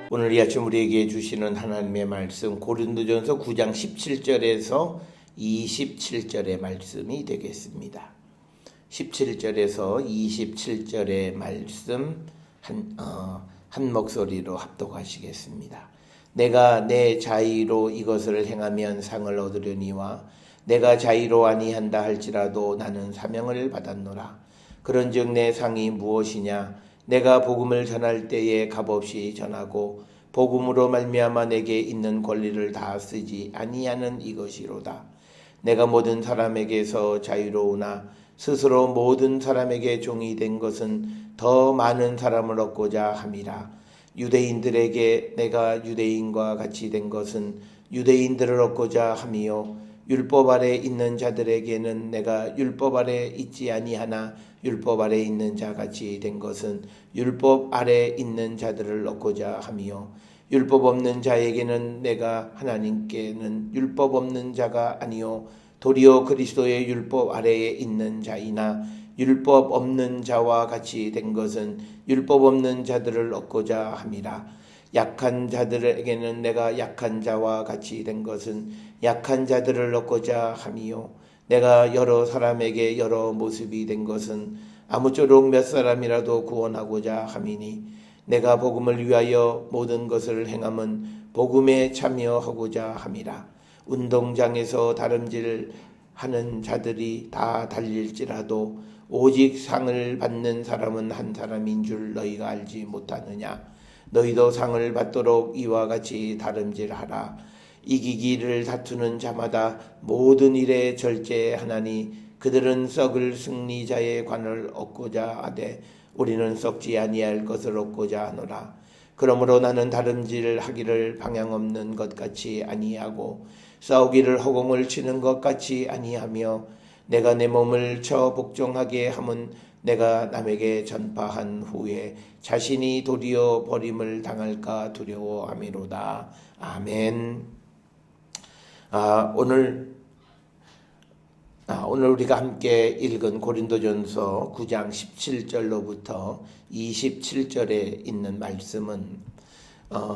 오늘 이 아침 우리에게 주시는 하나님의 말씀 고린도전서 9장 17절에서 27절의 말씀이 되겠습니다. 17절에서 27절의 말씀 한 목소리로 합독하시겠습니다. 내가 내 자의로 이것을 행하면 상을 얻으려니와 내가 자의로 아니한다 할지라도 나는 사명을 받았노라. 그런즉 내 상이 무엇이냐? 내가 복음을 전할 때에 값없이 전하고 복음으로 말미암아 내게 있는 권리를 다 쓰지 아니하는 이것이로다. 내가 모든 사람에게서 자유로우나 스스로 모든 사람에게 종이 된 것은 더 많은 사람을 얻고자 함이라. 유대인들에게 내가 유대인과 같이 된 것은 유대인들을 얻고자 함이요 율법 아래 있는 자들에게는 내가 율법 아래 있지 아니하나 율법 아래 있는 자같이 된 것은 율법 아래 있는 자들을 얻고자 함이요 율법 없는 자에게는 내가 하나님께는 율법 없는 자가 아니요 도리어 그리스도의 율법 아래에 있는 자이나 율법 없는 자와 같이 된 것은 율법 없는 자들을 얻고자 함이라. 약한 자들에게는 내가 약한 자와 같이 된 것은 약한 자들을 얻고자 함이요 내가 여러 사람에게 여러 모습이 된 것은 아무쪼록 몇 사람이라도 구원하고자 함이니 내가 복음을 위하여 모든 것을 행함은 복음에 참여하고자 함이라. 운동장에서 다름질하는 자들이 다 달릴지라도 오직 상을 받는 사람은 한 사람인 줄 너희가 알지 못하느냐. 너희도 상을 받도록 이와 같이 다름질하라. 이기기를 다투는 자마다 모든 일에 절제하나니 그들은 썩을 승리자의 관을 얻고자 하되 우리는 썩지 아니할 것을 얻고자 하노라. 그러므로 나는 다름질하기를 방향 없는 것 같이 아니하고 싸우기를 허공을 치는 것 같이 아니하며 내가 내 몸을 쳐 복종하게 함은 내가 남에게 전파한 후에 자신이 도리어 버림을 당할까 두려워함이로다. 아멘. 오늘 우리가 함께 읽은 고린도전서 9장 17절로부터 27절에 있는 말씀은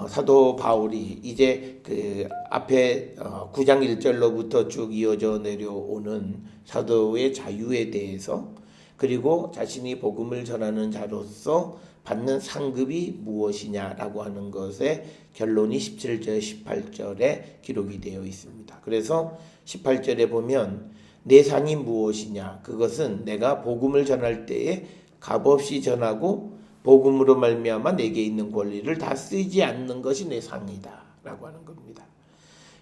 사도 바울이 이제 그 앞에 9장 1절로부터 쭉 이어져 내려오는 사도의 자유에 대해서 그리고 자신이 복음을 전하는 자로서 받는 상급이 무엇이냐라고 하는 것의 결론이 17절, 18절에 기록이 되어 있습니다. 그래서 18절에 보면 내 상이 무엇이냐? 그것은 내가 복음을 전할 때에 값없이 전하고 복음으로 말미암아 내게 있는 권리를 다 쓰지 않는 것이 내 상이다 라고 하는 겁니다.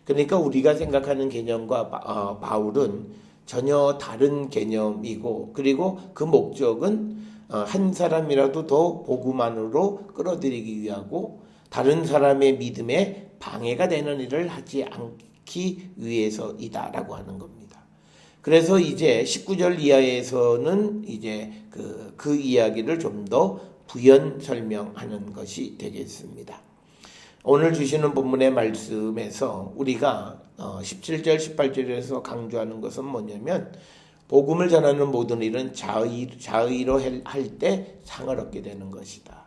그러니까 우리가 생각하는 개념과 바울은 전혀 다른 개념이고 그리고 그 목적은 한 사람이라도 더 복음 안으로 끌어들이기 위하고 다른 사람의 믿음에 방해가 되는 일을 하지 않기 위해서이다라고 하는 겁니다. 그래서 이제 19절 이하에서는 이제 그 이야기를 좀 더 부연 설명하는 것이 되겠습니다. 오늘 주시는 본문의 말씀에서 우리가 17절, 18절에서 강조하는 것은 뭐냐면 복음을 전하는 모든 일은 자의로 할 때 상을 얻게 되는 것이다.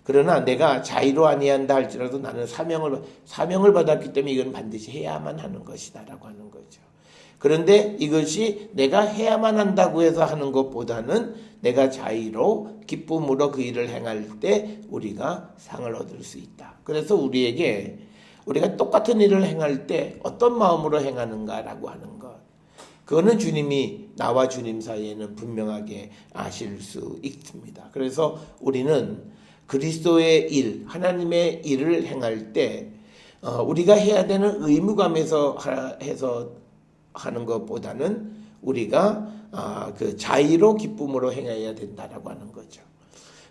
그러나 내가 자의로 아니한다 할지라도 나는 사명을 받았기 때문에 이건 반드시 해야만 하는 것이다 라고 하는 거죠. 그런데 이것이 내가 해야만 한다고 해서 하는 것보다는 내가 자의로 기쁨으로 그 일을 행할 때 우리가 상을 얻을 수 있다. 그래서 우리가 똑같은 일을 행할 때 어떤 마음으로 행하는가라고 하는 것. 그거는 주님이 나와 주님 사이에는 분명하게 아실 수 있습니다. 그래서 우리는 그리스도의 일, 하나님의 일을 행할 때 우리가 해야 되는 의무감에서 해서 하는 것보다는 우리가 그 자의로 기쁨으로 행해야 된다라고 하는 거죠.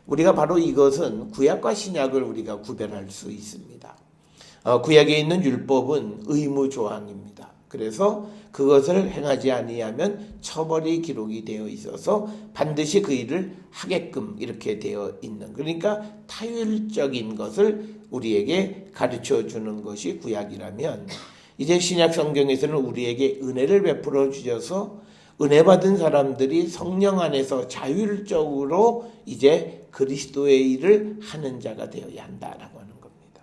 우리가 바로 이것은 구약과 신약을 우리가 구별할 수 있습니다. 구약에 있는 율법은 의무 조항입니다. 그래서 그것을 행하지 아니하면 처벌이 기록이 되어 있어서 반드시 그 일을 하게끔 이렇게 되어 있는, 그러니까 타율적인 것을 우리에게 가르쳐 주는 것이 구약이라면, 이제 신약 성경에서는 우리에게 은혜를 베풀어 주셔서 은혜 받은 사람들이 성령 안에서 자율적으로 이제 그리스도의 일을 하는 자가 되어야 한다라고 하는 겁니다.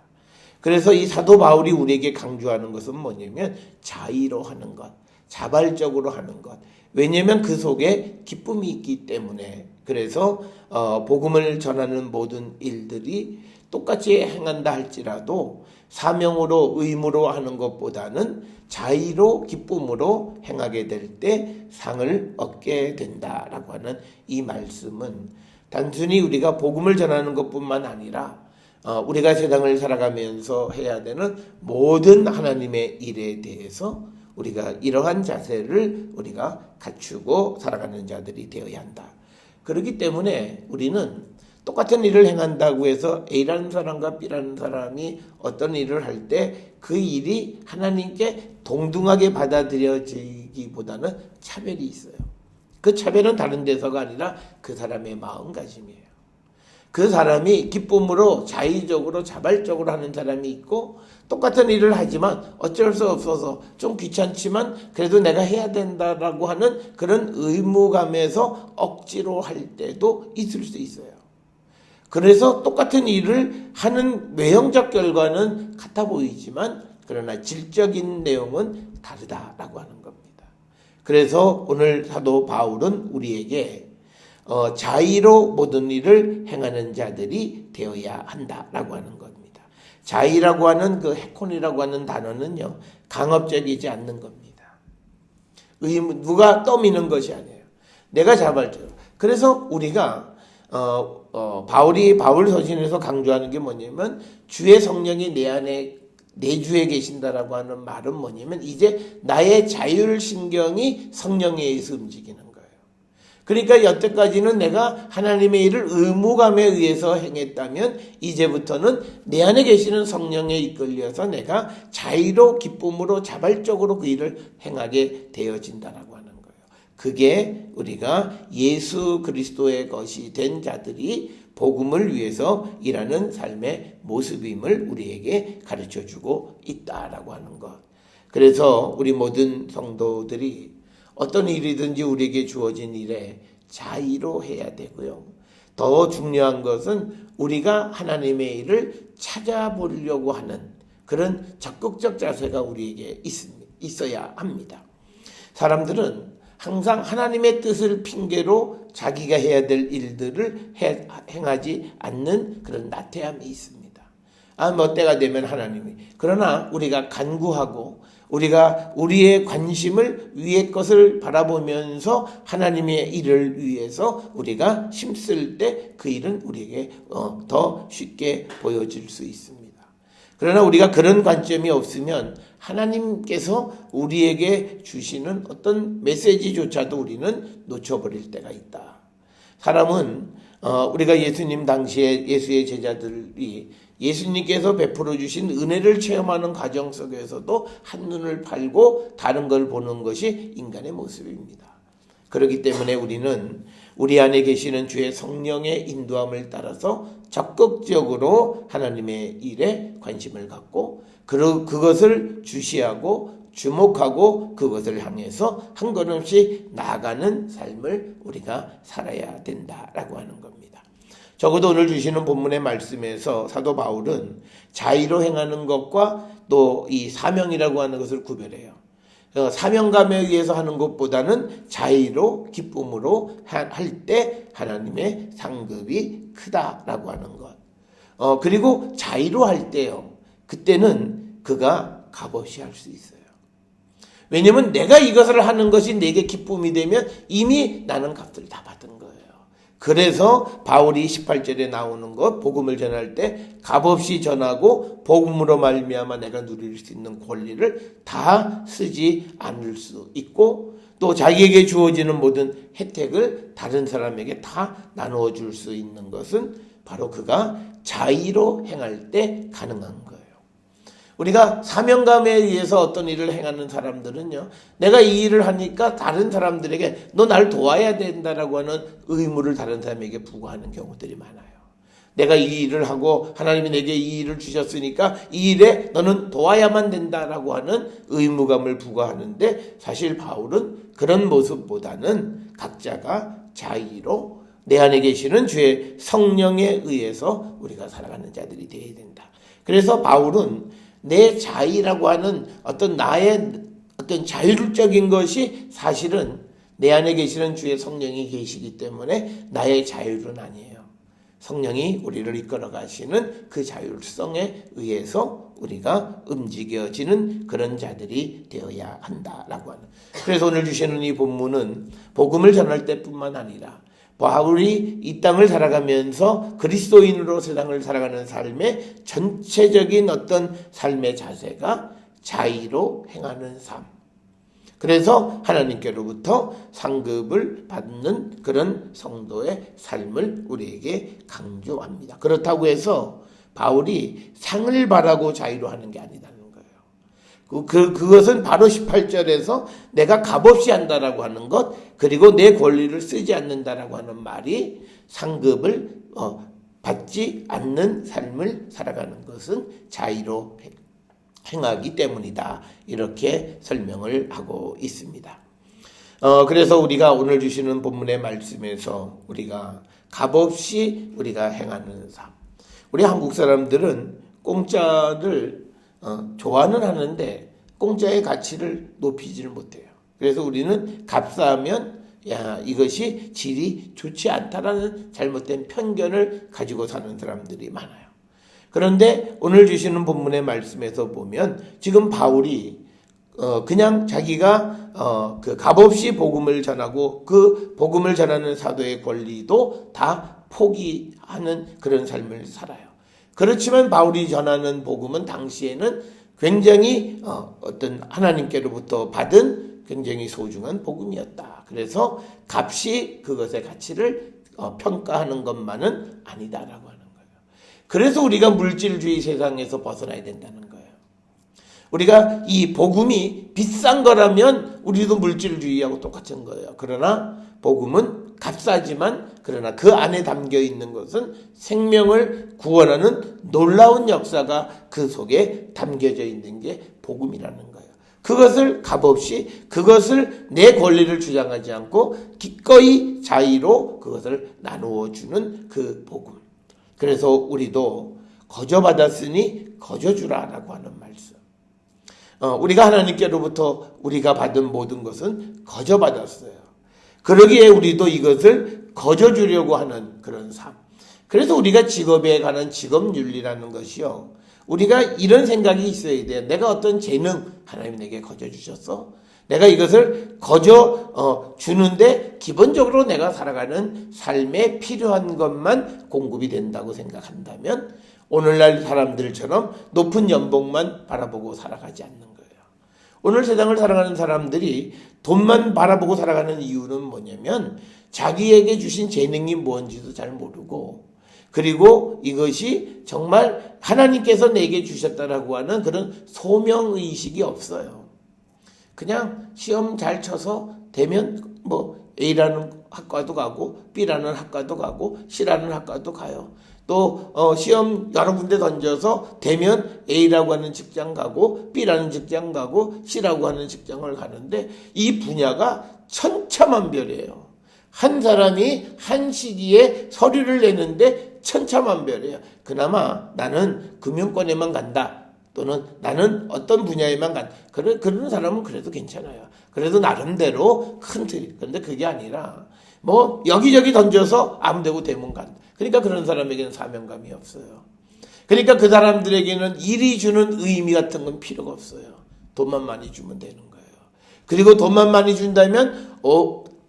그래서 이 사도 바울이 우리에게 강조하는 것은 뭐냐면 자의로 하는 것, 자발적으로 하는 것. 왜냐하면 그 속에 기쁨이 있기 때문에. 그래서 복음을 전하는 모든 일들이 똑같이 행한다 할지라도 사명으로 의무로 하는 것보다는 자의로 기쁨으로 행하게 될 때 상을 얻게 된다라고 하는 이 말씀은 단순히 우리가 복음을 전하는 것뿐만 아니라 우리가 세상을 살아가면서 해야 되는 모든 하나님의 일에 대해서 우리가 이러한 자세를 우리가 갖추고 살아가는 자들이 되어야 한다. 그렇기 때문에 우리는 똑같은 일을 행한다고 해서 A라는 사람과 B라는 사람이 어떤 일을 할 때 그 일이 하나님께 동등하게 받아들여지기보다는 차별이 있어요. 그 차별은 다른 데서가 아니라 그 사람의 마음가짐이에요. 그 사람이 기쁨으로 자의적으로 자발적으로 하는 사람이 있고 똑같은 일을 하지만 어쩔 수 없어서 좀 귀찮지만 그래도 내가 해야 된다라고 하는 그런 의무감에서 억지로 할 때도 있을 수 있어요. 그래서 똑같은 일을 하는 외형적 결과는 같아 보이지만 그러나 질적인 내용은 다르다라고 하는 겁니다. 그래서 오늘 사도 바울은 우리에게 자의로 모든 일을 행하는 자들이 되어야 한다라고 하는 겁니다. 자의라고 하는 그 헤콘이라고 하는 단어는요, 강압적이지 않는 겁니다. 누가 떠미는 것이 아니에요. 내가 자발적으로. 그래서 우리가 바울 서신에서 강조하는 게 뭐냐면 주의 성령이 내 안에 내주에 계신다라고 하는 말은 뭐냐면 이제 나의 자율신경이 성령에 의해서 움직이는 거예요. 그러니까 여태까지는 내가 하나님의 일을 의무감에 의해서 행했다면 이제부터는 내 안에 계시는 성령에 이끌려서 내가 자의로 기쁨으로 자발적으로 그 일을 행하게 되어진다라고 하는 거예요. 그게 우리가 예수 그리스도의 것이 된 자들이 복음을 위해서 일하는 삶의 모습임을 우리에게 가르쳐주고 있다라고 하는 것. 그래서 우리 모든 성도들이 어떤 일이든지 우리에게 주어진 일에 자의로 해야 되고요. 더 중요한 것은 우리가 하나님의 일을 찾아보려고 하는 그런 적극적 자세가 우리에게 있어야 합니다. 사람들은 항상 하나님의 뜻을 핑계로 자기가 해야 될 일들을 행하지 않는 그런 나태함이 있습니다. 때가 되면 하나님이. 그러나 우리가 간구하고 우리가 우리의 관심을 위의 것을 바라보면서 하나님의 일을 위해서 우리가 힘쓸 때 그 일은 우리에게 더 쉽게 보여질 수 있습니다. 그러나 우리가 그런 관점이 없으면 하나님께서 우리에게 주시는 어떤 메시지조차도 우리는 놓쳐버릴 때가 있다. 사람은 우리가 예수님 당시에 예수의 제자들이 예수님께서 베풀어 주신 은혜를 체험하는 과정 속에서도 한눈을 팔고 다른 걸 보는 것이 인간의 모습입니다. 그렇기 때문에 우리는 우리 안에 계시는 주의 성령의 인도함을 따라서 적극적으로 하나님의 일에 관심을 갖고 그것을 주시하고 주목하고 그것을 향해서 한 걸음씩 나아가는 삶을 우리가 살아야 된다라고 하는 겁니다. 적어도 오늘 주시는 본문의 말씀에서 사도 바울은 자의로 행하는 것과 또 이 사명이라고 하는 것을 구별해요. 사명감에 의해서 하는 것보다는 자의로 기쁨으로 할 때 하나님의 상급이 크다라고 하는 것. 그리고 자의로 할 때요. 그때는 그가 값없이 할 수 있어요. 왜냐하면 내가 이것을 하는 것이 내게 기쁨이 되면 이미 나는 값을 다 받은 거예요. 그래서 바울이 18절에 나오는 것, 복음을 전할 때 값없이 전하고 복음으로 말미암아 내가 누릴 수 있는 권리를 다 쓰지 않을 수 있고 또 자기에게 주어지는 모든 혜택을 다른 사람에게 다 나누어 줄 수 있는 것은 바로 그가 자의로 행할 때 가능한 거예요. 우리가 사명감에 의해서 어떤 일을 행하는 사람들은요, 내가 이 일을 하니까 다른 사람들에게 너 날 도와야 된다라고 하는 의무를 다른 사람에게 부과하는 경우들이 많아요. 내가 이 일을 하고 하나님이 내게 이 일을 주셨으니까 이 일에 너는 도와야만 된다라고 하는 의무감을 부과하는데 사실 바울은 그런 모습보다는 각자가 자의로 내 안에 계시는 주의 성령에 의해서 우리가 살아가는 자들이 되어야 된다. 그래서 바울은 내 자의라고 하는 어떤 나의 어떤 자율적인 것이 사실은 내 안에 계시는 주의 성령이 계시기 때문에 나의 자율은 아니에요. 성령이 우리를 이끌어 가시는 그 자율성에 의해서 우리가 움직여지는 그런 자들이 되어야 한다라고 하는. 그래서 오늘 주시는 이 본문은 복음을 전할 때뿐만 아니라 바울이 이 땅을 살아가면서 그리스도인으로 세상을 살아가는 삶의 전체적인 어떤 삶의 자세가 자의로 행하는 삶. 그래서 하나님께로부터 상급을 받는 그런 성도의 삶을 우리에게 강조합니다. 그렇다고 해서 바울이 상을 바라고 자의로 하는 게 아니라는 거예요. 그것은 바로 18절에서 내가 값없이 한다라고 하는 것, 그리고 내 권리를 쓰지 않는다라고 하는 말이 상급을 받지 않는 삶을 살아가는 것은 자의로 행하기 때문이다. 이렇게 설명을 하고 있습니다. 그래서 우리가 오늘 주시는 본문의 말씀에서 우리가 값없이 우리가 행하는 삶. 우리 한국 사람들은 공짜를 좋아는 하는데 공짜의 가치를 높이지를 못해요. 그래서 우리는 값싸면 이것이 질이 좋지 않다라는 잘못된 편견을 가지고 사는 사람들이 많아요. 그런데 오늘 주시는 본문의 말씀에서 보면 지금 바울이 그냥 자기가 그 값없이 복음을 전하고 그 복음을 전하는 사도의 권리도 다 포기하는 그런 삶을 살아요. 그렇지만 바울이 전하는 복음은 당시에는 굉장히 어떤 하나님께로부터 받은 굉장히 소중한 복음이었다. 그래서 값이 그것의 가치를 평가하는 것만은 아니다라고 하는. 그래서 우리가 물질주의 세상에서 벗어나야 된다는 거예요. 우리가 이 복음이 비싼 거라면 우리도 물질주의하고 똑같은 거예요. 그러나 복음은 값싸지만 그러나 그 안에 담겨 있는 것은 생명을 구원하는 놀라운 역사가 그 속에 담겨져 있는 게 복음이라는 거예요. 그것을 값없이 그것을 내 권리를 주장하지 않고 기꺼이 자의로 그것을 나누어 주는 그 복음. 그래서 우리도 거저 받았으니 거저 주라라고 하는 말씀. 우리가 하나님께로부터 우리가 받은 모든 것은 거저 받았어요. 그러기에 우리도 이것을 거저 주려고 하는 그런 삶. 그래서 우리가 직업에 관한 직업윤리라는 것이요. 우리가 이런 생각이 있어야 돼요. 내가 어떤 재능 하나님이 내게 거저 주셨어. 내가 이것을 거저 주는데 기본적으로 내가 살아가는 삶에 필요한 것만 공급이 된다고 생각한다면 오늘날 사람들처럼 높은 연봉만 바라보고 살아가지 않는 거예요. 오늘 세상을 살아가는 사람들이 돈만 바라보고 살아가는 이유는 뭐냐면 자기에게 주신 재능이 뭔지도 잘 모르고 그리고 이것이 정말 하나님께서 내게 주셨다라고 하는 그런 소명의식이 없어요. 그냥 시험 잘 쳐서 되면 뭐 A라는 학과도 가고 B라는 학과도 가고 C라는 학과도 가요. 또 시험 여러 군데 던져서 되면 A라고 하는 직장 가고 B라는 직장 가고 C라고 하는 직장을 가는데 이 분야가 천차만별이에요. 한 사람이 한 시기에 서류를 내는데 천차만별이에요. 그나마 나는 금융권에만 간다. 또는 나는 어떤 분야에만 그런 사람은 그래도 괜찮아요. 그래도 나름대로 큰 틀. 그런데 그게 아니라 뭐 여기저기 던져서 아무데고 되면 간다. 그러니까 그런 사람에게는 사명감이 없어요. 그러니까 그 사람들에게는 일이 주는 의미 같은 건 필요가 없어요. 돈만 많이 주면 되는 거예요. 그리고 돈만 많이 준다면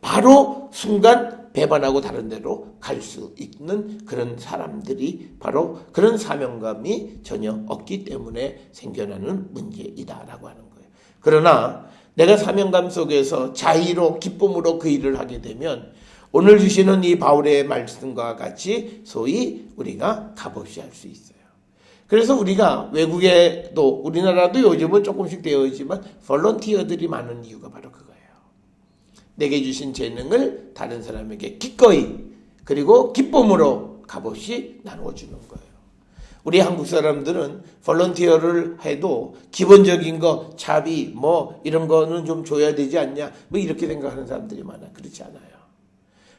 바로 순간 배반하고 다른 데로 갈 수 있는 그런 사람들이 바로 그런 사명감이 전혀 없기 때문에 생겨나는 문제이다라고 하는 거예요. 그러나 내가 사명감 속에서 자의로 기쁨으로 그 일을 하게 되면 오늘 주시는 이 바울의 말씀과 같이 소위 우리가 값없이 할 수 있어요. 그래서 우리가 외국에도 우리나라도 요즘은 조금씩 되어 있지만 볼런티어들이 많은 이유가 바로 그거예요. 내게 주신 재능을 다른 사람에게 기꺼이 그리고 기쁨으로 값없이 나누어주는 거예요. 우리 한국 사람들은 볼런티어를 해도 기본적인 거 차비 뭐 이런 거는 좀 줘야 되지 않냐 뭐 이렇게 생각하는 사람들이 많아요. 그렇지 않아요.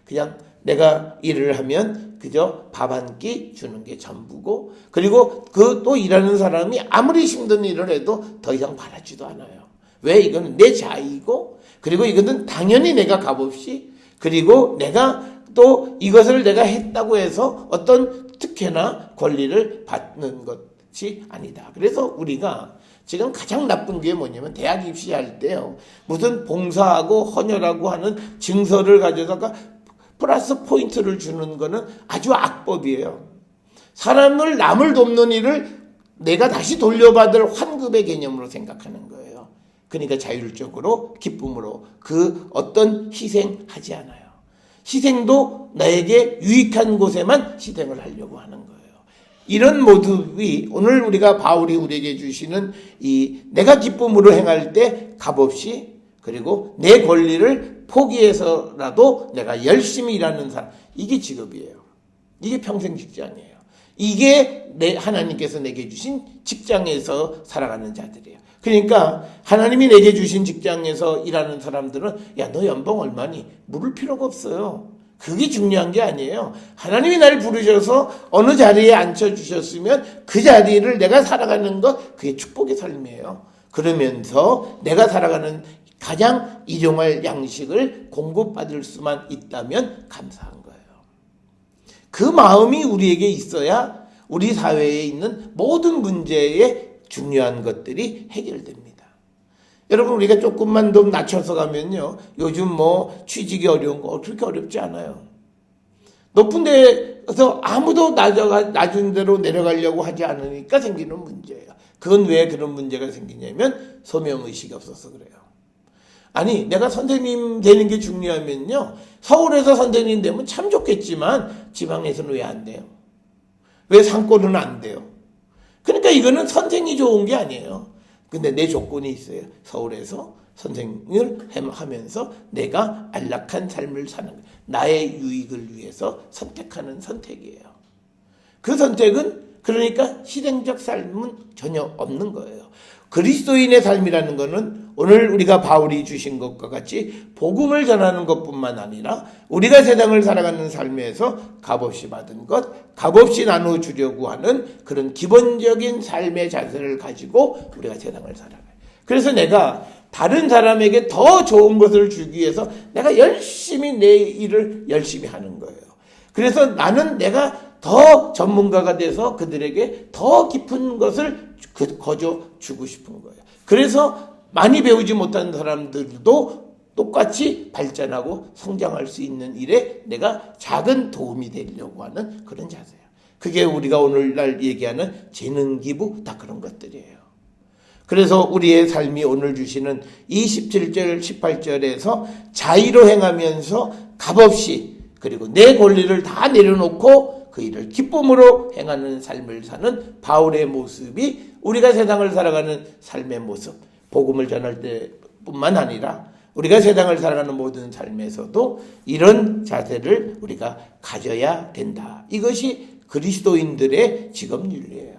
그냥 내가 일을 하면 그저 밥 한 끼 주는 게 전부고, 그리고 그 또 일하는 사람이 아무리 힘든 일을 해도 더 이상 바라지도 않아요. 왜? 이거는 내 자의고, 그리고 이거는 당연히 내가 값없이, 그리고 내가 또 이것을 내가 했다고 해서 어떤 특혜나 권리를 받는 것이 아니다. 그래서 우리가 지금 가장 나쁜 게 뭐냐면 대학 입시할 때요, 무슨 봉사하고 헌혈하고 하는 증서를 가져다가 플러스 포인트를 주는 거는 아주 악법이에요. 사람을, 남을 돕는 일을 내가 다시 돌려받을 환급의 개념으로 생각하는 거예요. 그러니까 자율적으로 기쁨으로 그 어떤 희생하지 않아요. 희생도 나에게 유익한 곳에만 희생을 하려고 하는 거예요. 이런 모습이 오늘 우리가 바울이 우리에게 주시는 이 내가 기쁨으로 행할 때 값없이, 그리고 내 권리를 포기해서라도 내가 열심히 일하는 사람, 이게 직업이에요. 이게 평생 직장이에요. 이게 하나님께서 내게 주신 직장에서 살아가는 자들이에요. 그러니까 하나님이 내게 주신 직장에서 일하는 사람들은 야, 너 연봉 얼마니? 물을 필요가 없어요. 그게 중요한 게 아니에요. 하나님이 나를 부르셔서 어느 자리에 앉혀주셨으면 그 자리를 내가 살아가는 것, 그게 축복의 삶이에요. 그러면서 내가 살아가는 가장 일용할 양식을 공급받을 수만 있다면 감사한 거예요. 그 마음이 우리에게 있어야 우리 사회에 있는 모든 문제의 중요한 것들이 해결됩니다. 여러분, 우리가 조금만 더 낮춰서 가면요, 요즘 뭐 취직이 어려운 거 그렇게 어렵지 않아요. 높은 데서 아무도 낮은 데로 내려가려고 하지 않으니까 생기는 문제예요. 그건 왜 그런 문제가 생기냐면 소명의식이 없어서 그래요. 아니, 내가 선생님 되는 게 중요하면요, 서울에서 선생님 되면 참 좋겠지만 지방에서는 왜 안 돼요? 왜 상권은 안 돼요? 그러니까 이거는 선생이 좋은 게 아니에요. 근데 내 조건이 있어요. 서울에서 선생을 하면서 내가 안락한 삶을 사는 거예요. 나의 유익을 위해서 선택하는 선택이에요. 그 선택은 그러니까 실행적 삶은 전혀 없는 거예요. 그리스도인의 삶이라는 것은 오늘 우리가 바울이 주신 것과 같이 복음을 전하는 것뿐만 아니라 우리가 세상을 살아가는 삶에서 값없이 받은 것, 값없이 나눠주려고 하는 그런 기본적인 삶의 자세를 가지고 우리가 세상을 살아가요. 그래서 내가 다른 사람에게 더 좋은 것을 주기 위해서 내가 열심히 내 일을 열심히 하는 거예요. 그래서 나는 내가 더 전문가가 돼서 그들에게 더 깊은 것을 거저 주고 싶은 거예요. 그래서 많이 배우지 못한 사람들도 똑같이 발전하고 성장할 수 있는 일에 내가 작은 도움이 되려고 하는 그런 자세예요. 그게 우리가 오늘날 얘기하는 재능 기부, 다 그런 것들이에요. 그래서 우리의 삶이 오늘 주시는 이 17절, 18절에서 자의로 행하면서 값없이, 그리고 내 권리를 다 내려놓고 그 일을 기쁨으로 행하는 삶을 사는 바울의 모습이 우리가 세상을 살아가는 삶의 모습, 복음을 전할 때뿐만 아니라 우리가 세상을 살아가는 모든 삶에서도 이런 자세를 우리가 가져야 된다. 이것이 그리스도인들의 직업윤리예요.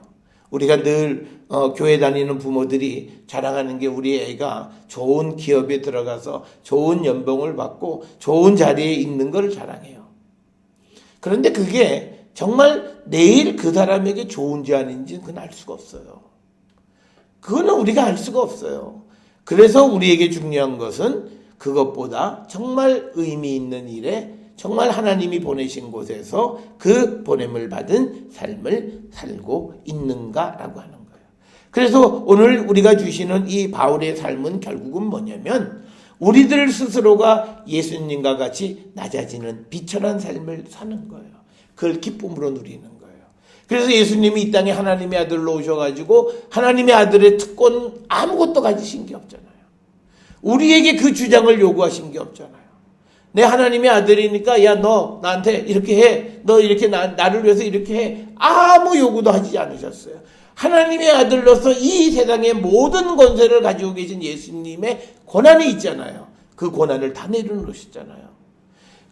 우리가 늘 교회 다니는 부모들이 자랑하는 게 우리 애가 좋은 기업에 들어가서 좋은 연봉을 받고 좋은 자리에 있는 걸 자랑해요. 그런데 그게 정말 내일 그 사람에게 좋은지 아닌지 그건 알 수가 없어요. 그거는 우리가 알 수가 없어요. 그래서 우리에게 중요한 것은 그것보다 정말 의미 있는 일에 정말 하나님이 보내신 곳에서 그 보냄을 받은 삶을 살고 있는가라고 하는 거예요. 그래서 오늘 우리가 주시는 이 바울의 삶은 결국은 뭐냐면 우리들 스스로가 예수님과 같이 낮아지는 비천한 삶을 사는 거예요. 그걸 기쁨으로 누리는 거예요. 그래서 예수님이 이 땅에 하나님의 아들로 오셔가지고 하나님의 아들의 특권 아무것도 가지신 게 없잖아요. 우리에게 그 주장을 요구하신 게 없잖아요. 내 하나님의 아들이니까 야, 너 나한테 이렇게 해, 너 이렇게 나를 위해서 이렇게 해, 아무 요구도 하지 않으셨어요. 하나님의 아들로서 이 세상의 모든 권세를 가지고 계신 예수님의 권한이 있잖아요. 그 권한을 다 내려놓으셨잖아요.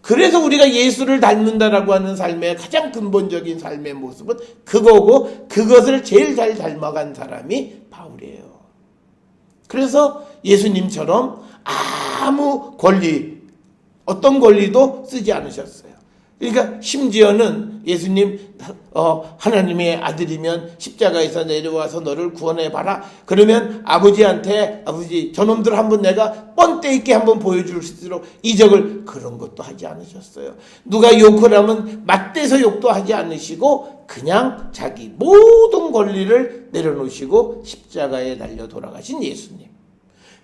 그래서 우리가 예수를 닮는다라고 하는 삶의 가장 근본적인 삶의 모습은 그거고, 그것을 제일 잘 닮아간 사람이 바울이에요. 그래서 예수님처럼 아무 권리, 어떤 권리도 쓰지 않으셨어요. 그러니까 심지어는 예수님 하나님의 아들이면 십자가에서 내려와서 너를 구원해봐라. 그러면 아버지한테 아버지 저놈들 한번 내가 뻔때 있게 한번 보여줄 수 있도록 이적을 그런 것도 하지 않으셨어요. 누가 욕을 하면 맞대서 욕도 하지 않으시고 그냥 자기 모든 권리를 내려놓으시고 십자가에 달려 돌아가신 예수님.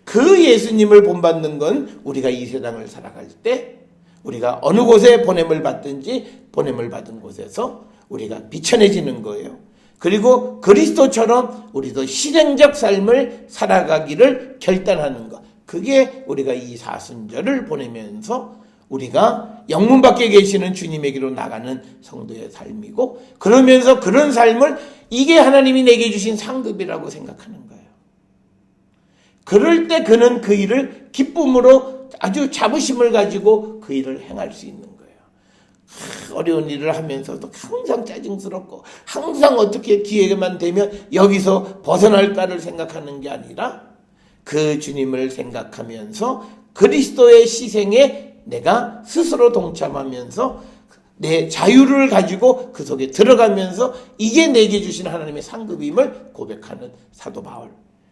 그 예수님을 본받는 건 우리가 이 세상을 살아갈 때 우리가 어느 곳에 보냄을 받든지 보냄을 받은 곳에서 우리가 비천해지는 거예요. 그리고 그리스도처럼 우리도 실행적 삶을 살아가기를 결단하는 것. 그게 우리가 이 사순절을 보내면서 우리가 영문 밖에 계시는 주님에게로 나가는 성도의 삶이고 그러면서 그런 삶을 이게 하나님이 내게 주신 상급이라고 생각하는 거예요. 그럴 때 그는 그 일을 기쁨으로 아주 자부심을 가지고 그 일을 행할 수 있는 거예요. 어려운 일을 하면서도 항상 짜증스럽고 항상 어떻게 기회만 되면 여기서 벗어날까를 생각하는 게 아니라 그 주님을 생각하면서 그리스도의 희생에 내가 스스로 동참하면서 내 자유를 가지고 그 속에 들어가면서 이게 내게 주신 하나님의 상급임을 고백하는 사도 바울.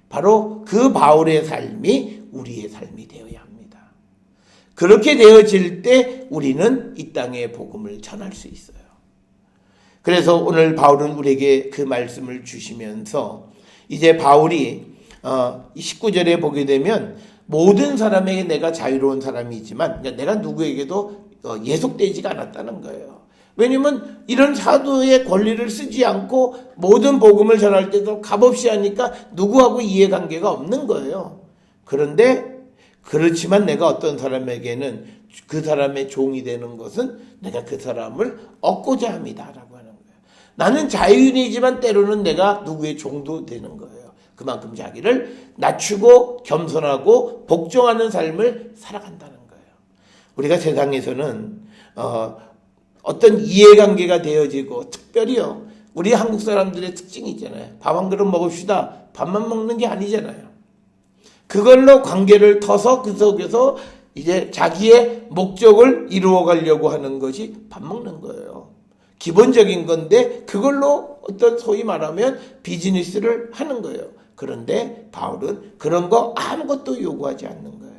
바로 그 바울의 삶이 우리의 삶이 되어야 합니다. 그렇게 되어질 때 우리는 이 땅에 복음을 전할 수 있어요. 그래서 오늘 바울은 우리에게 그 말씀을 주시면서 이제 바울이 19절에 보게 되면 모든 사람에게 내가 자유로운 사람이지만 내가 누구에게도 예속되지가 않았다는 거예요. 왜냐면 이런 사도의 권리를 쓰지 않고 모든 복음을 전할 때도 값없이 하니까 누구하고 이해관계가 없는 거예요. 그런데 그렇지만 내가 어떤 사람에게는 그 사람의 종이 되는 것은 내가 그 사람을 얻고자 합니다라고 하는 거예요. 나는 자유인이지만 때로는 내가 누구의 종도 되는 거예요. 그만큼 자기를 낮추고 겸손하고 복종하는 삶을 살아간다는 거예요. 우리가 세상에서는 어떤 이해관계가 되어지고 특별히요. 우리 한국 사람들의 특징이 있잖아요. 밥 한 그릇 먹읍시다. 밥만 먹는 게 아니잖아요. 그걸로 관계를 터서 그 속에서 이제 자기의 목적을 이루어 가려고 하는 것이 밥 먹는 거예요. 기본적인 건데 그걸로 어떤 소위 말하면 비즈니스를 하는 거예요. 그런데 바울은 그런 거 아무것도 요구하지 않는 거예요.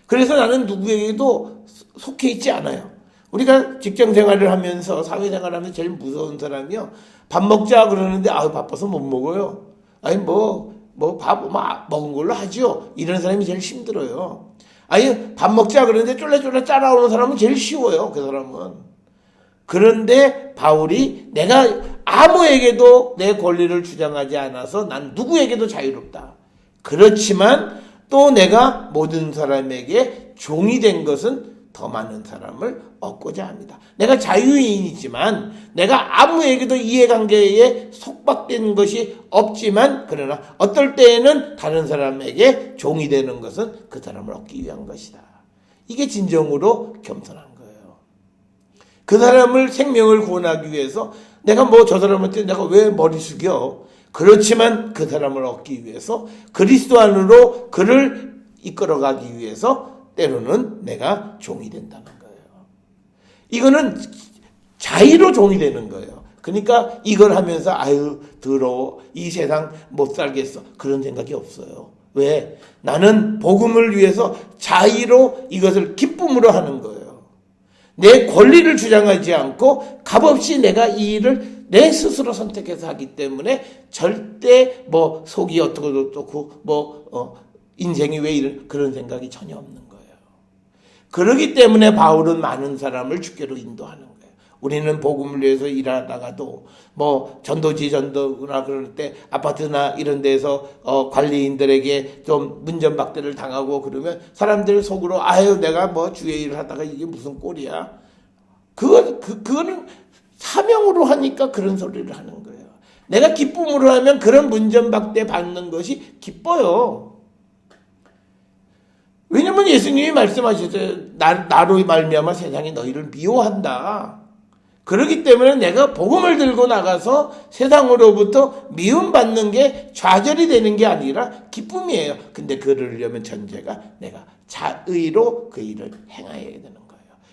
그래서 나는 누구에게도 속해 있지 않아요. 우리가 직장 생활을 하면서 사회생활을 하면서 제일 무서운 사람이요. 밥 먹자 그러는데 바빠서 못 먹어요. 아니 밥 먹은 걸로 하죠. 이런 사람이 제일 힘들어요. 아니 밥 먹자 그러는데 쫄래쫄래 따라오는 사람은 제일 쉬워요. 그 사람은. 그런데 바울이 내가 아무에게도 내 권리를 주장하지 않아서 난 누구에게도 자유롭다. 그렇지만 또 내가 모든 사람에게 종이 된 것은 더 많은 사람을 얻고자 합니다. 내가 자유인이지만 내가 아무에게도 이해관계에 속박된 것이 없지만 그러나 어떨 때에는 다른 사람에게 종이 되는 것은 그 사람을 얻기 위한 것이다. 이게 진정으로 겸손한 거예요. 그 사람을 생명을 구원하기 위해서 내가 저 사람한테 내가 왜 머리 숙여? 그렇지만 그 사람을 얻기 위해서 그리스도 안으로 그를 이끌어가기 위해서 때로는 내가 종이 된다는 거예요. 이거는 자의로 종이 되는 거예요. 그러니까 이걸 하면서 더러워 이 세상 못 살겠어 그런 생각이 없어요. 왜? 나는 복음을 위해서 자의로 이것을 기쁨으로 하는 거예요. 내 권리를 주장하지 않고 값없이 내가 이 일을 내 스스로 선택해서 하기 때문에 절대 속이 어떻고 인생이 왜 이런 그런 생각이 전혀 없는 거예요. 그렇기 때문에 바울은 많은 사람을 주께로 인도하는 거예요. 우리는 복음을 위해서 일하다가도 전도나 그럴 때 아파트나 이런 데서 관리인들에게 좀 문전박대를 당하고 그러면 사람들 속으로 내가 주의 일을 하다가 이게 무슨 꼴이야. 그거는 사명으로 하니까 그런 소리를 하는 거예요. 내가 기쁨으로 하면 그런 문전박대 받는 것이 기뻐요. 왜냐면 예수님이 말씀하셨어요. 나로 말미암아 세상이 너희를 미워한다. 그렇기 때문에 내가 복음을 들고 나가서 세상으로부터 미움받는 게 좌절이 되는 게 아니라 기쁨이에요. 근데 그러려면 전제가 내가 자의로 그 일을 행해야 되는 거예요.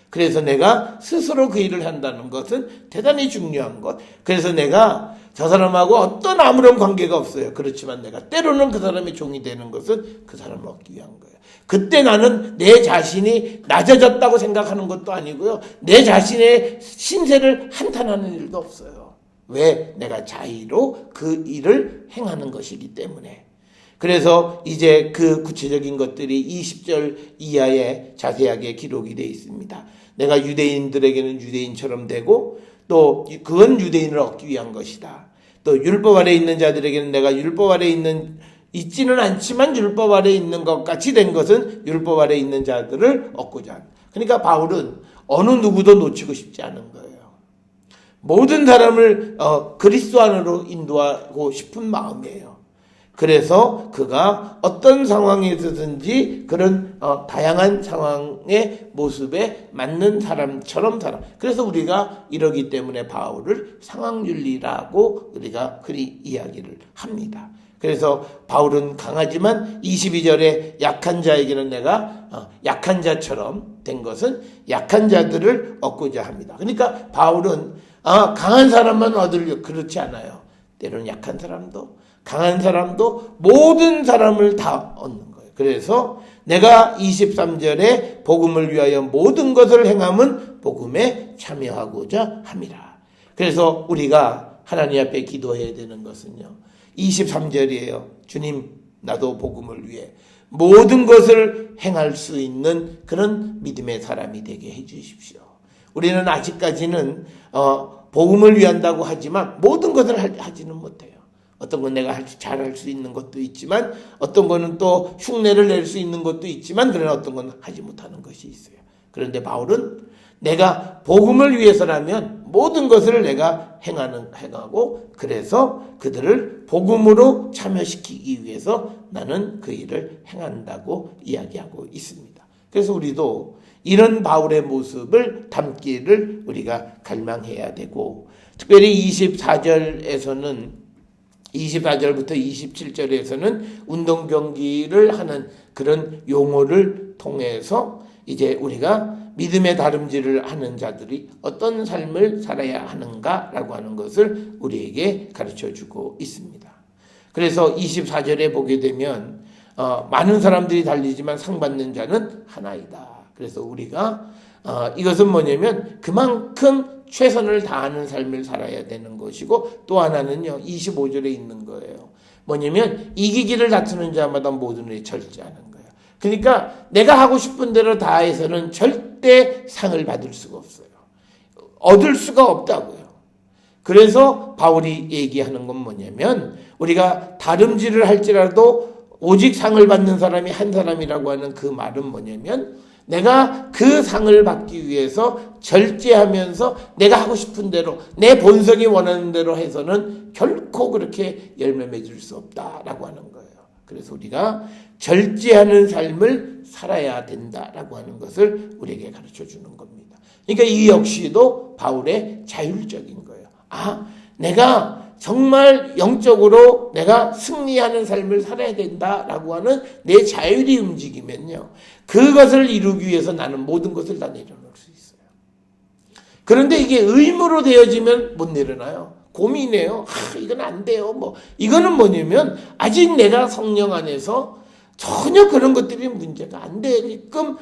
그래서 내가 스스로 그 일을 한다는 것은 대단히 중요한 것. 그래서 내가 저 사람하고 어떤 아무런 관계가 없어요. 그렇지만 내가 때로는 그 사람의 종이 되는 것은 그 사람을 얻기 위한 거예요. 그때 나는 내 자신이 낮아졌다고 생각하는 것도 아니고요. 내 자신의 신세를 한탄하는 일도 없어요. 왜? 내가 자의로 그 일을 행하는 것이기 때문에. 그래서 이제 그 구체적인 것들이 20절 이하에 자세하게 기록이 되어 있습니다. 내가 유대인들에게는 유대인처럼 되고 또 그건 유대인을 얻기 위한 것이다. 또 율법 아래 있는 자들에게는 내가 율법 아래 있지는 않지만 율법 아래 있는 것 같이 된 것은 율법 아래 있는 자들을 얻고자 한다. 그러니까 바울은 어느 누구도 놓치고 싶지 않은 거예요. 모든 사람을 그리스도 안으로 인도하고 싶은 마음이에요. 그래서 그가 어떤 상황에서든지 그런 다양한 상황의 모습에 맞는 사람처럼 살아. 그래서 우리가 이러기 때문에 바울을 상황윤리라고 우리가 그리 이야기를 합니다. 그래서 바울은 강하지만 22절에 약한 자에게는 내가 약한 자처럼 된 것은 약한 자들을 얻고자 합니다. 그러니까 바울은 강한 사람만 얻으려 그렇지 않아요. 때로는 약한 사람도 강한 사람도 모든 사람을 다 얻는 거예요. 그래서 내가 23절에 복음을 위하여 모든 것을 행함은 복음에 참여하고자 함이라. 그래서 우리가 하나님 앞에 기도해야 되는 것은요. 23절이에요. 주님, 나도 복음을 위해 모든 것을 행할 수 있는 그런 믿음의 사람이 되게 해 주십시오. 우리는 아직까지는 복음을 위한다고 하지만 모든 것을 하지는 못해요. 어떤 건 내가 잘할 수 있는 것도 있지만 어떤 거는 또 흉내를 낼 수 있는 것도 있지만 그러나 어떤 건 하지 못하는 것이 있어요. 그런데 바울은 내가 복음을 위해서라면 모든 것을 내가 행하고 그래서 그들을 복음으로 참여시키기 위해서 나는 그 일을 행한다고 이야기하고 있습니다. 그래서 우리도 이런 바울의 모습을 담기를 우리가 갈망해야 되고 특별히 24절부터 27절에서는 운동 경기를 하는 그런 용어를 통해서 이제 우리가 믿음의 다름질을 하는 자들이 어떤 삶을 살아야 하는가라고 하는 것을 우리에게 가르쳐주고 있습니다. 그래서 24절에 보게 되면 많은 사람들이 달리지만 상 받는 자는 하나이다. 그래서 우리가 이것은 뭐냐면 그만큼 최선을 다하는 삶을 살아야 되는 것이고 또 하나는요 25절에 있는 거예요. 뭐냐면 이기기를 다투는 자마다 모든 일에 절제하는 거예요. 그러니까 내가 하고 싶은 대로 다해서는 절대 상을 받을 수가 없어요. 얻을 수가 없다고요. 그래서 바울이 얘기하는 건 뭐냐면 우리가 다름질을 할지라도 오직 상을 받는 사람이 한 사람이라고 하는 그 말은 뭐냐면 내가 그 상을 받기 위해서 절제하면서 내가 하고 싶은 대로 내 본성이 원하는 대로 해서는 결코 그렇게 열매 맺을 수 없다라고 하는 거예요. 그래서 우리가 절제하는 삶을 살아야 된다라고 하는 것을 우리에게 가르쳐주는 겁니다. 그러니까 이 역시도 바울의 자율적인 거예요. 내가 정말 영적으로 내가 승리하는 삶을 살아야 된다라고 하는 내 자율이 움직이면요. 그것을 이루기 위해서 나는 모든 것을 다 내려놓을 수 있어요. 그런데 이게 의무로 되어지면 못 내려놔요. 고민해요. 이건 안 돼요. 이거는 뭐냐면 아직 내가 성령 안에서 전혀 그런 것들이 문제가 안 되게끔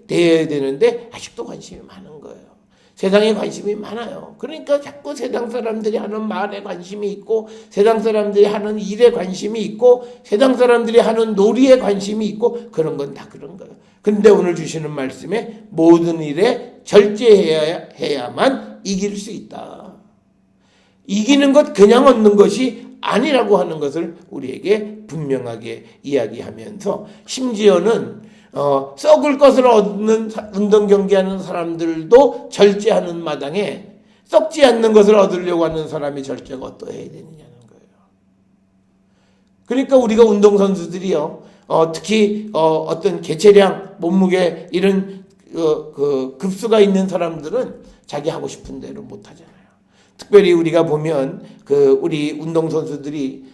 돼야 되는데 아직도 관심이 많은 거예요. 세상에 관심이 많아요. 그러니까 자꾸 세상 사람들이 하는 말에 관심이 있고 세상 사람들이 하는 일에 관심이 있고 세상 사람들이 하는 놀이에 관심이 있고 그런 건 다 그런 거예요. 그런데 오늘 주시는 말씀에 모든 일에 절제해야만 이길 수 있다. 이기는 것 그냥 얻는 것이 아니라고 하는 것을 우리에게 분명하게 이야기하면서 심지어는 썩을 것을 얻는 운동 경기하는 사람들도 절제하는 마당에 썩지 않는 것을 얻으려고 하는 사람이 절제가 어떠해야 되느냐는 거예요. 그러니까 우리가 운동선수들이요, 특히 어떤 개체량, 몸무게 이런 급수가 있는 사람들은 자기 하고 싶은 대로 못 하잖아요. 특별히 우리가 보면 우리 운동선수들이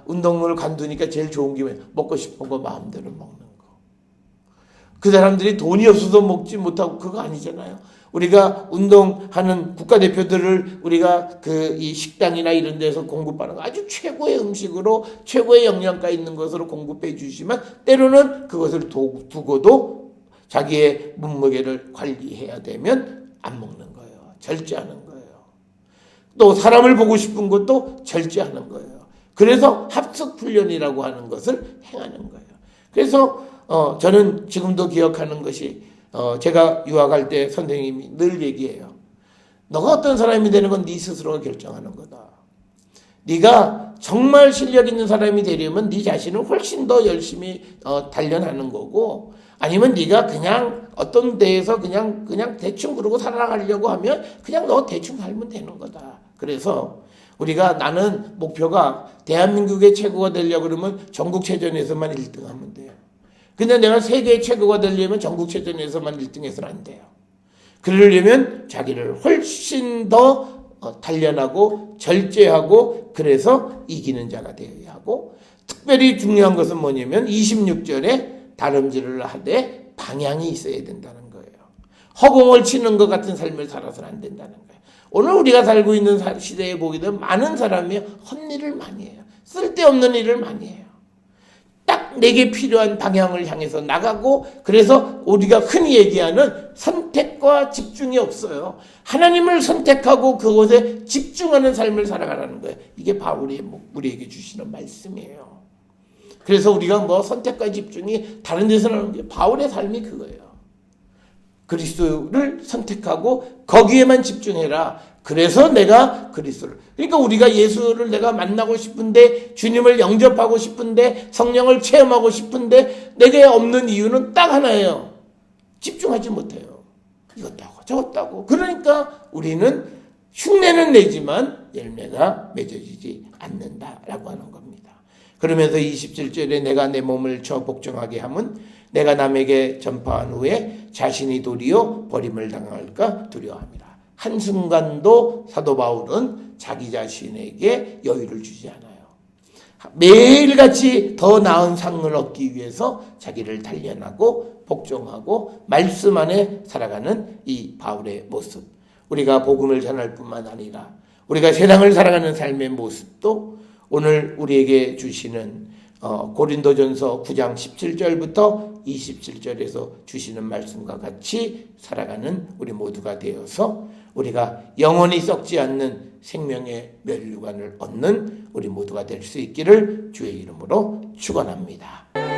운동을 관두니까 제일 좋은 게 먹고 싶은 거 마음대로 먹는 거. 그 사람들이 돈이 없어서 먹지 못하고 그거 아니잖아요. 우리가 운동하는 국가대표들을 우리가 이 식당이나 이런 데서 공급하는 거 아주 최고의 음식으로 최고의 영양가 있는 것으로 공급해 주시면 때로는 그것을 두고도 자기의 몸무게를 관리해야 되면 안 먹는 거예요. 절제하는 거예요. 또 사람을 보고 싶은 것도 절제하는 거예요. 그래서 합숙훈련이라고 하는 것을 행하는 거예요. 그래서 저는 지금도 기억하는 것이 제가 유학할 때 선생님이 늘 얘기해요. 너가 어떤 사람이 되는 건 네 스스로가 결정하는 거다. 네가 정말 실력 있는 사람이 되려면 네 자신을 훨씬 더 열심히 단련하는 거고, 아니면 네가 그냥 어떤 데에서 그냥 대충 그러고 살아가려고 하면 그냥 너 대충 살면 되는 거다. 그래서 우리가 나는 목표가 대한민국의 최고가 되려고 그러면 전국체전에서만 1등 하면 돼요. 근데 내가 세계 최고가 되려면 전국체전에서만 1등해서는 안 돼요. 그러려면 자기를 훨씬 더 단련하고 절제하고 그래서 이기는 자가 되어야 하고, 특별히 중요한 것은 뭐냐면 26절에 다름질을 하되 방향이 있어야 된다는 거예요. 허공을 치는 것 같은 삶을 살아서는 안 된다는 거예요. 오늘 우리가 살고 있는 시대에 보게 되면 많은 사람이 헛일을 많이 해요. 쓸데없는 일을 많이 해요. 딱 내게 필요한 방향을 향해서 나가고, 그래서 우리가 흔히 얘기하는 선택과 집중이 없어요. 하나님을 선택하고 그곳에 집중하는 삶을 살아가라는 거예요. 이게 바울이 우리에게 주시는 말씀이에요. 그래서 우리가 선택과 집중이 다른 데서는 하는 게 바울의 삶이 그거예요. 그리스도를 선택하고 거기에만 집중해라. 그래서 내가 그리스도를, 그러니까 우리가 예수를 내가 만나고 싶은데, 주님을 영접하고 싶은데, 성령을 체험하고 싶은데 내게 없는 이유는 딱 하나예요. 집중하지 못해요. 이것도 하고 저것도 하고. 그러니까 우리는 흉내는 내지만 열매가 맺어지지 않는다라고 하는 겁니다. 그러면서 27절에 내가 내 몸을 저 복종하게 함은 내가 남에게 전파한 후에 자신이 도리어 버림을 당할까 두려워합니다. 한순간도 사도 바울은 자기 자신에게 여유를 주지 않아요. 매일같이 더 나은 상을 얻기 위해서 자기를 단련하고 복종하고 말씀 안에 살아가는 이 바울의 모습, 우리가 복음을 전할 뿐만 아니라 우리가 세상을 살아가는 삶의 모습도 오늘 우리에게 주시는 고린도전서 9장 17절부터 27절에서 주시는 말씀과 같이 살아가는 우리 모두가 되어서 우리가 영원히 썩지 않는 생명의 멸류관을 얻는 우리 모두가 될 수 있기를 주의 이름으로 축원합니다.